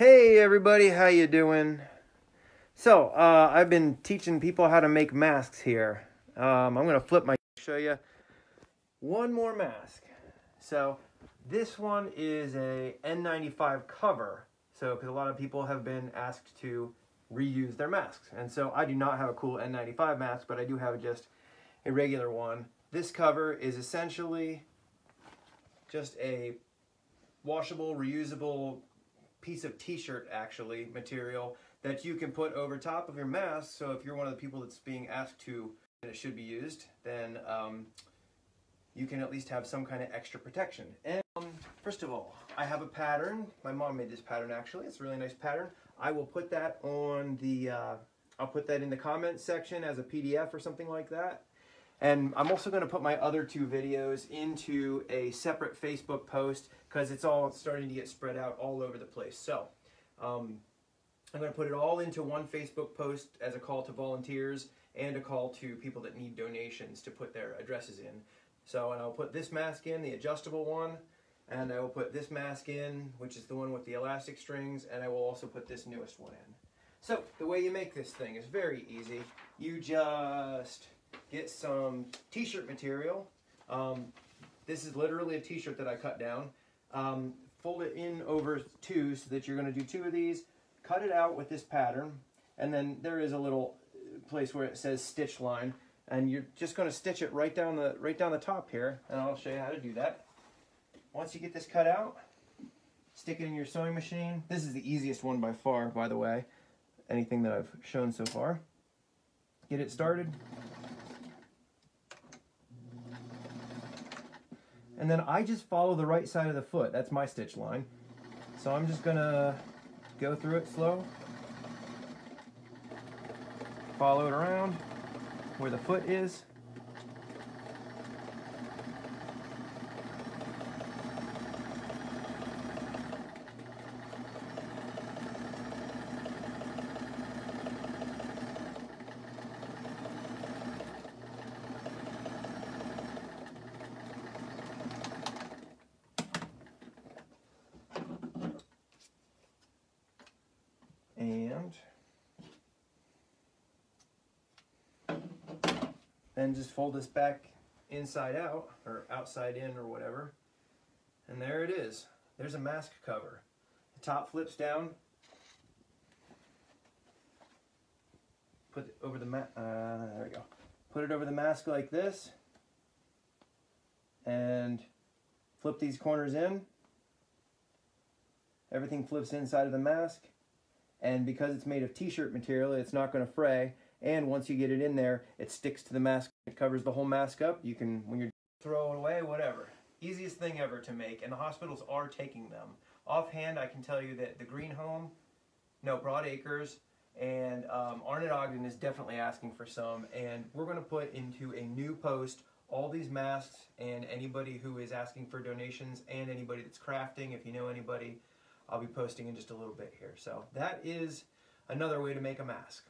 Hey everybody, how you doing? So, I've been teaching people how to make masks here. I'm going to flip my show you one more mask. So, this one is a N95 cover. So, because a lot of people have been asked to reuse their masks. And so, I do not have a cool N95 mask, but I do have just a regular one. This cover is essentially just a washable, reusable piece of t-shirt actually material that you can put over top of your mask. So if you're one of the people that's being asked to and it should be used, then you can at least have some kind of extra protection. And first of all, I have a pattern. My mom made this pattern actually. It's a really nice pattern. I will put that on the I'll put that in the comments section as a PDF or something like that. And I'm also going to put my other two videos into a separate Facebook post because it's all starting to get spread out all over the place. So I'm going to put it all into one Facebook post as a call to volunteers and a call to people that need donations to put their addresses in. So, and I'll put this mask in, the adjustable one, and I will put this mask in, which is the one with the elastic strings, and I will also put this newest one in. So the way you make this thing is very easy. You just get some t-shirt material. This is literally a t-shirt that I cut down. Fold it in over two so that you're going to do two of these. Cut it out with this pattern, and then there is a little place where it says stitch line, and you're just going to stitch it right down the top here, and I'll show you how to do that. Once you get this cut out, stick it in your sewing machine. This is the easiest one by far, by the way, anything that I've shown so far. Get it started. And then I just follow the right side of the foot. That's my stitch line. So I'm just gonna go through it slow. Follow it around where the foot is. And just fold this back inside out, or outside in, or whatever. And there it is. There's a mask cover. The top flips down. Put it over the there we go. Put it over the mask like this. And flip these corners in. Everything flips inside of the mask. And because it's made of t-shirt material, it's not going to fray. And once you get it in there, it sticks to the mask. It covers the whole mask up. You can, when you're throw it away, whatever. Easiest thing ever to make, and the hospitals are taking them. Offhand, I can tell you that the Green Home, Broad Acres, and Arnott Ogden is definitely asking for some. And we're going to put into a new post all these masks, and anybody who is asking for donations, and anybody that's crafting, if you know anybody, I'll be posting in just a little bit here. So that is another way to make a mask.